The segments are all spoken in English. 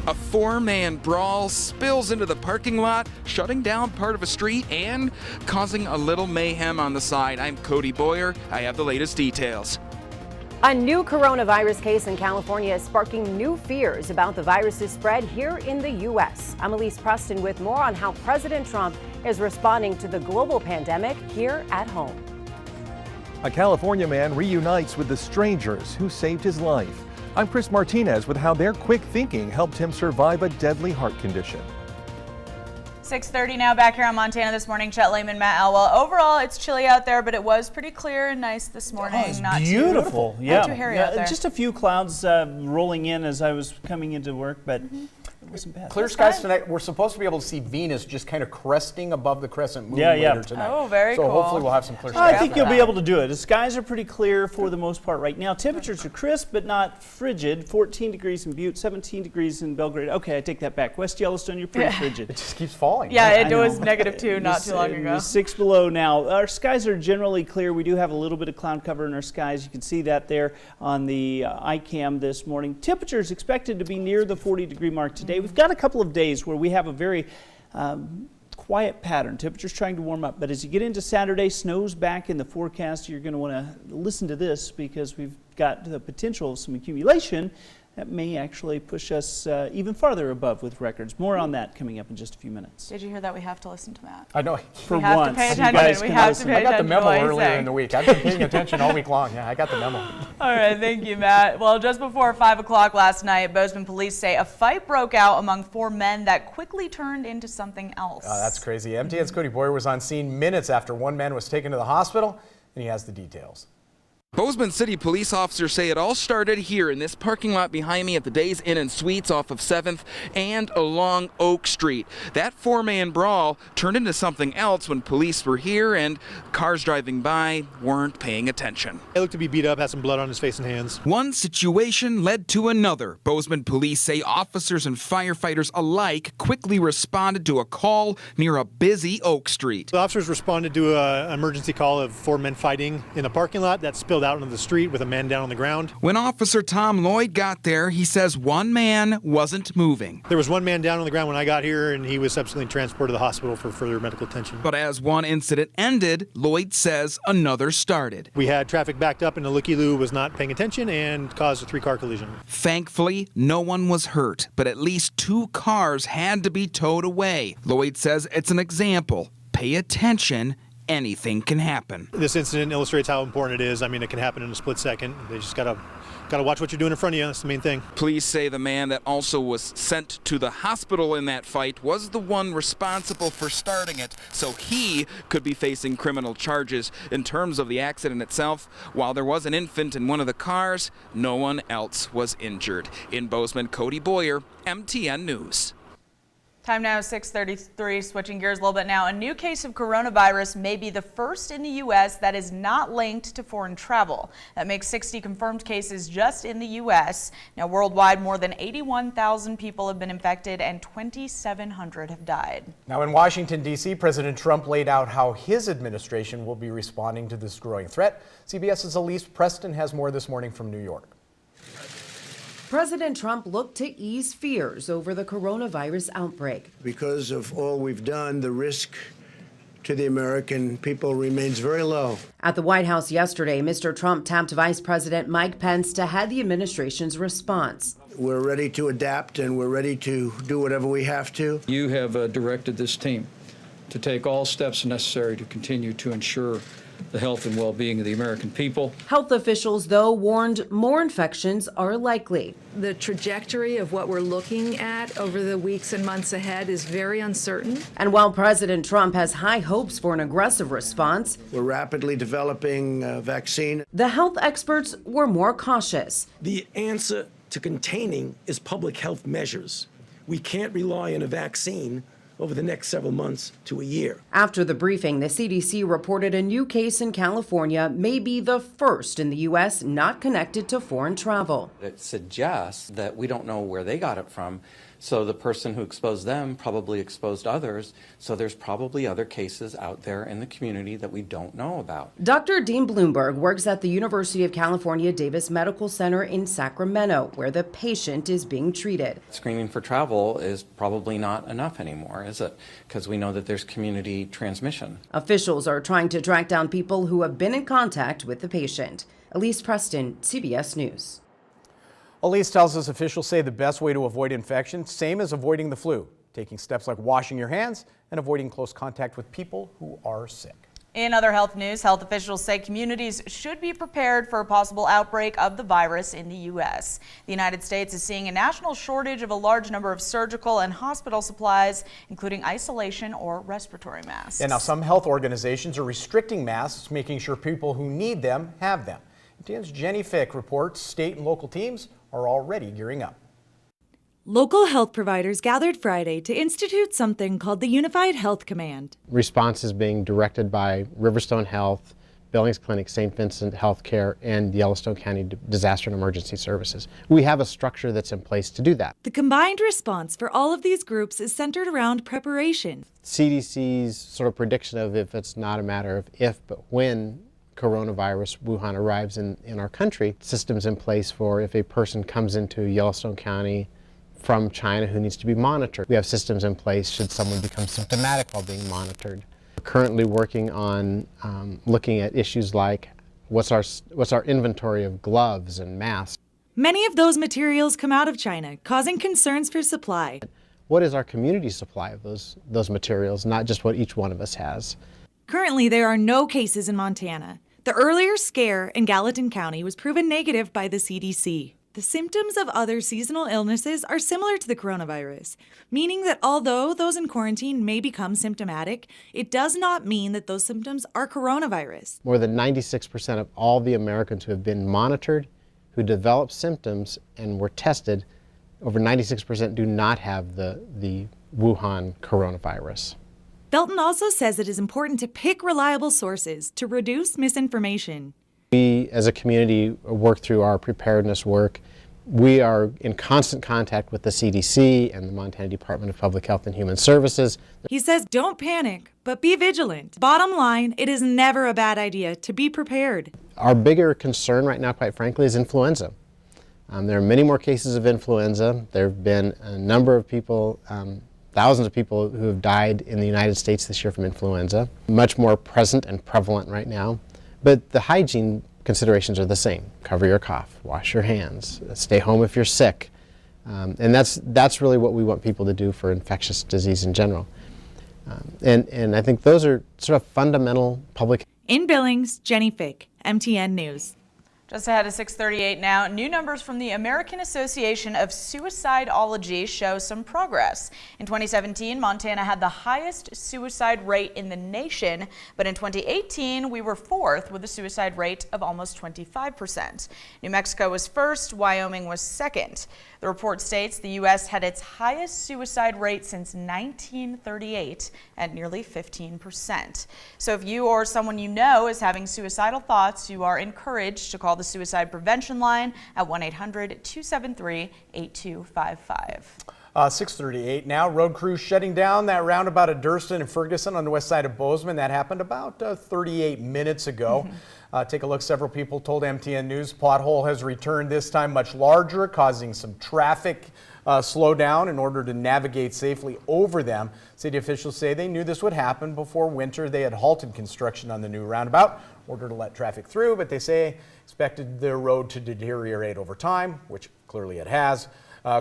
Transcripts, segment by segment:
A four-man brawl spills into the parking lot, shutting down part of a street and causing a little mayhem on the side. I'm Cody Boyer. I have the latest details. A new coronavirus case in California is sparking new fears about the virus's spread here in the U.S. I'm Elise Preston with more on how President Trump is responding to the global pandemic here at home. A California man reunites with the strangers who saved his life. I'm Chris Martinez with how their quick thinking helped him survive a deadly heart condition. 6:30 now, back here on Montana this morning. Chet Lehman, Matt Elwell. Overall, it's chilly out there, but it was pretty clear and nice this morning. Oh, it's beautiful. Not too hairy out there. Just a few clouds rolling in as I was coming into work, but it wasn't bad. Clear skies tonight. We're supposed to be able to see Venus just kind of cresting above the crescent moon later tonight. Oh, very cool. So hopefully we'll have some clear skies. I think you'll be able to do it. The skies are pretty clear for the most part right now. Temperatures are crisp but not frigid. 14 degrees in Butte, 17 degrees in Belgrade. Okay, I take that back. West Yellowstone, you're pretty frigid. It just keeps falling. Yeah, it was -2 not too long ago. 6 below now. Our skies are generally clear. We do have a little bit of cloud cover in our skies. You can see that there on the iCam this morning. Temperatures expected to be near the 40-degree mark today. We've got a couple of days where we have a very quiet pattern. Temperatures trying to warm up, but as you get into Saturday, snow's back in the forecast. You're going to want to listen to this because we've got the potential of some accumulation that may actually push us even farther above with records. More on that coming up in just a few minutes. Did you hear that? We have to listen to Matt. I know. For we have once, to pay you guys attention. We can have listen. to pay I got the attention. memo to what he's earlier saying. in the week. I've been paying attention all week long. Yeah, I got the memo. All right, thank you, Matt. Well, just before 5 o'clock last night, Bozeman police say a fight broke out among 4 men that quickly turned into something else. That's crazy. MTN's Cody Boyer was on scene minutes after one man was taken to the hospital, and he has the details. Bozeman City police officers say it all started here in this parking lot behind me at the Days Inn and Suites off of 7th and along Oak Street. That four-man brawl turned into something else when police were here and cars driving by weren't paying attention. He looked to be beat up, had some blood on his face and hands. One situation led to another. Bozeman police say officers and firefighters alike quickly responded to a call near a busy Oak Street. The officers responded to an emergency call of 4 men fighting in a parking lot that spilled out into the street with a man down on the ground. When Officer Tom Lloyd got there, he says one man wasn't moving. There was one man down on the ground when I got here, and he was subsequently transported to the hospital for further medical attention. But as one incident ended, Lloyd says another started. We had traffic backed up and the looky-loo was not paying attention and caused a 3-car collision. Thankfully, no one was hurt, but at least 2 cars had to be towed away. Lloyd says it's an example. Pay attention. Anything can happen. This incident illustrates how important it is. I mean, it can happen in a split second. They just gotta watch what you're doing in front of you. That's the main thing. Police say the man that also was sent to the hospital in that fight was the one responsible for starting it, so he could be facing criminal charges. In terms of the accident itself, while there was an infant in one of the cars, no one else was injured. In Bozeman, Cody Boyer, MTN News. Time now 6:33, switching gears a little bit now. A new case of coronavirus may be the first in the U.S. that is not linked to foreign travel. That makes 60 confirmed cases just in the U.S. Now worldwide, more than 81,000 people have been infected and 2,700 have died. Now in Washington, D.C., President Trump laid out how his administration will be responding to this growing threat. CBS's Elise Preston has more this morning from New York. President Trump looked to ease fears over the coronavirus outbreak. Because of all we've done, the risk to the American people remains very low. At the White House yesterday, Mr. Trump tapped Vice President Mike Pence to head the administration's response. We're ready to adapt and we're ready to do whatever we have to. You have directed this team to take all steps necessary to continue to ensure the health and well-being of the American people. Health officials, though, warned more infections are likely. The trajectory of what we're looking at over the weeks and months ahead is very uncertain. And while President Trump has high hopes for an aggressive response, we're rapidly developing a vaccine. The health experts were more cautious. The answer to containing is public health measures. We can't rely on a vaccine over the next several months to a year. After the briefing, the CDC reported a new case in California may be the first in the U.S. not connected to foreign travel. It suggests that we don't know where they got it from, So the person who exposed them probably exposed others. So there's probably other cases out there in the community that we don't know about. Dr. Dean Bloomberg works at the University of California Davis Medical Center in Sacramento, where the patient is being treated. Screening for travel is probably not enough anymore, is it? Because we know that there's community transmission. Officials are trying to track down people who have been in contact with the patient. Elise Preston, CBS News. Elise tells us officials say the best way to avoid infection, same as avoiding the flu, taking steps like washing your hands and avoiding close contact with people who are sick. In other health news, health officials say communities should be prepared for a possible outbreak of the virus in the U.S. The United States is seeing a national shortage of a large number of surgical and hospital supplies, including isolation or respiratory masks. And now some health organizations are restricting masks, making sure people wwho need them have them. TN's Jenny Fick reports state and local teams are already gearing up. Local health providers gathered Friday to institute something called the Unified Health Command. Response is being directed by Riverstone Health, Billings Clinic, St. Vincent Healthcare, and Yellowstone County Disaster and Emergency Services. We have a structure that's in place to do that. The combined response for all of these groups is centered around preparation. CDC's sort of prediction of if it's not a matter of if, but when coronavirus Wuhan arrives in our country, systems in place for if a person comes into Yellowstone County from China who needs to be monitored. We have systems in place should someone become symptomatic while being monitored. We're currently working on looking at issues like what's our inventory of gloves and masks. Many of those materials come out of China, causing concerns for supply. What is our community supply of those materials, not just what each one of us has? Currently, there are no cases in Montana. The earlier scare in Gallatin County was proven negative by the CDC. The symptoms of other seasonal illnesses are similar to the coronavirus, meaning that although those in quarantine may become symptomatic, it does not mean that those symptoms are coronavirus. More than 96% of all the Americans who have been monitored, who developed symptoms and were tested, over 96% do not have the Wuhan coronavirus. Belton also says it is important to pick reliable sources to reduce misinformation. We, as a community, work through our preparedness work. We are in constant contact with the CDC and the Montana Department of Public Health and Human Services. He says don't panic, but be vigilant. Bottom line, it is never a bad idea to be prepared. Our bigger concern right now, quite frankly, is influenza. There are many more cases of influenza. There have been a number of people, thousands of people who have died in the United States this year from influenza. Much more present and prevalent right now. But the hygiene considerations are the same. Cover your cough, wash your hands, stay home if you're sick. And that's really what we want people to do for infectious disease in general. And I think those are sort of fundamental public. In Billings, Jenny Fick, MTN News. Just ahead of 6:38 now, new numbers from the American Association of Suicidology show some progress. In 2017, Montana had the highest suicide rate in the nation, but in 2018, we were fourth with a suicide rate of almost 25%. New Mexico was first, Wyoming was second. The report states the U.S. had its highest suicide rate since 1938 at nearly 15%. So if you or someone you know is having suicidal thoughts, you are encouraged to call the Suicide Prevention Line at 1-800-273-8255. 6:38 now. Road crews shutting down that roundabout at Durston and Ferguson on the west side of Bozeman. That happened about 38 minutes ago. Take a look. Several people told MTN News pothole has returned, this time much larger, causing some traffic slow down in order to navigate safely over them. City officials say they knew this would happen before winter. They had halted construction on the new roundabout in order to let traffic through, but they say expected the road to deteriorate over time, which clearly it has.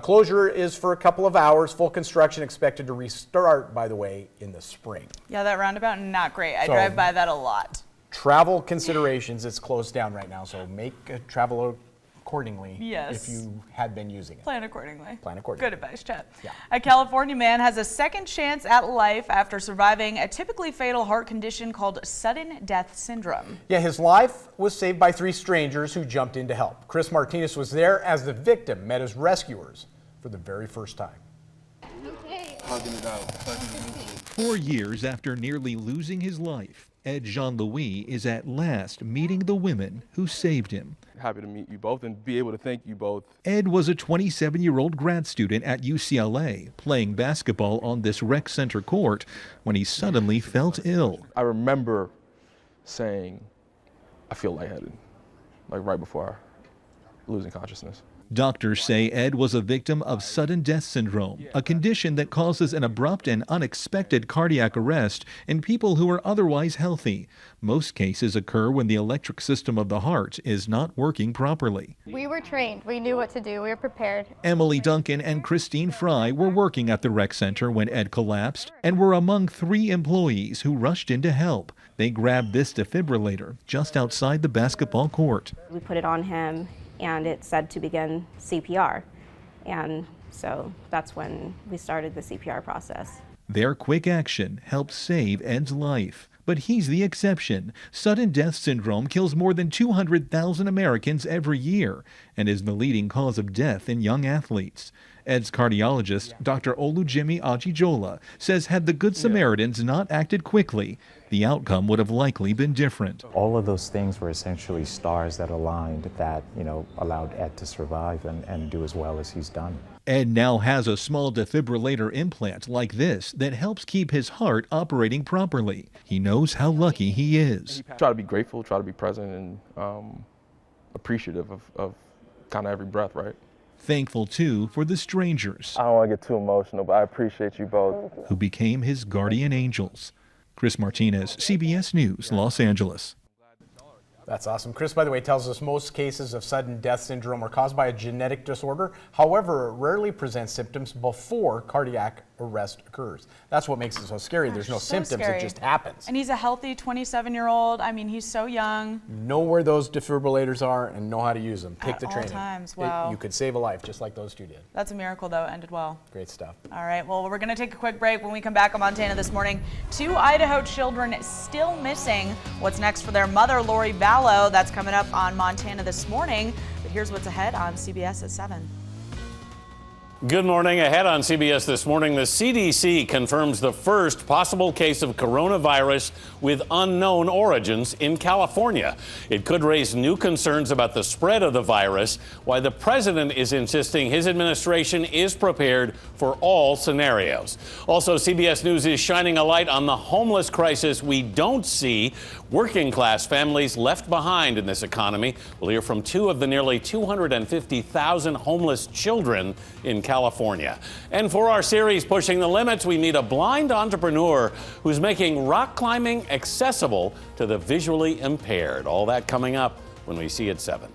Closure is for a couple of hours. Full construction expected to restart, by the way, in the spring. Yeah, that roundabout, not great. I drive by that a lot. Travel considerations, it's closed down right now, so make travel accordingly. Yes. If you had been using it. Plan accordingly. Plan accordingly. Good advice, Chet. Yeah. A California man has a second chance at life after surviving a typically fatal heart condition called sudden death syndrome. Yeah, his life was saved by 3 strangers who jumped in to help. Chris Martinez was there as the victim met his rescuers for the very first time. Hugging it out. 4 years after nearly losing his life, Ed Jean-Louis is at last meeting the women who saved him. Happy to meet you both and be able to thank you both. Ed was a 27-year-old grad student at UCLA playing basketball on this rec center court when he suddenly felt ill. I remember saying, I feel lightheaded, like right before losing consciousness. Doctors say Ed was a victim of sudden death syndrome, a condition that causes an abrupt and unexpected cardiac arrest in people who are otherwise healthy. Most cases occur when the electric system of the heart is not working properly. We were trained. We knew what to do. We were prepared. Emily Duncan and Christine Fry were working at the rec center when Ed collapsed and were among 3 employees who rushed in to help. They grabbed this defibrillator just outside the basketball court. We put it on him, and it said to begin CPR. And so that's when we started the CPR process. Their quick action helped save Ed's life. But he's the exception. Sudden death syndrome kills more than 200,000 Americans every year and is the leading cause of death in young athletes. Ed's cardiologist, Dr. Olujimi Ajijola, says had the Good Samaritans not acted quickly, the outcome would have likely been different. All of those things were essentially stars that aligned that, allowed Ed to survive and do as well as he's done. Ed now has a small defibrillator implant like this that helps keep his heart operating properly. He knows how lucky he is. Try to be grateful, try to be present, and appreciative of kind of every breath, right? Thankful, too, for the strangers. I don't want to get too emotional, but I appreciate you both. Who became his guardian angels. Chris Martinez, CBS News, Los Angeles. That's awesome. Chris, by the way, tells us most cases of sudden death syndrome are caused by a genetic disorder. However, it rarely presents symptoms before cardiac arrest occurs. That's what makes it so scary. There's no symptoms, scary. It just happens. And he's a healthy 27-year-old. I mean, he's so young. Know where those defibrillators are and know how to use them. Take the training. At all times, wow. You could save a life just like those two did. That's a miracle, though. It ended well. Great stuff. All right, well, we're going to take a quick break. When we come back on Montana This Morning, 2 Idaho children still missing. What's next for their mother, Lori Vallow? That's coming up on Montana This Morning. But here's what's ahead on CBS at 7. Good morning. Ahead on CBS This Morning, the CDC confirms the first possible case of coronavirus with unknown origins in California. It could raise new concerns about the spread of the virus, why the president is insisting his administration is prepared for all scenarios. Also, CBS News is shining a light on the homeless crisis we don't see. Working class families left behind in this economy. We'll hear from 2 of the nearly 250,000 homeless children in California. And for our series Pushing the Limits, we meet a blind entrepreneur who's making rock climbing accessible to the visually impaired. All that coming up when we see at 7.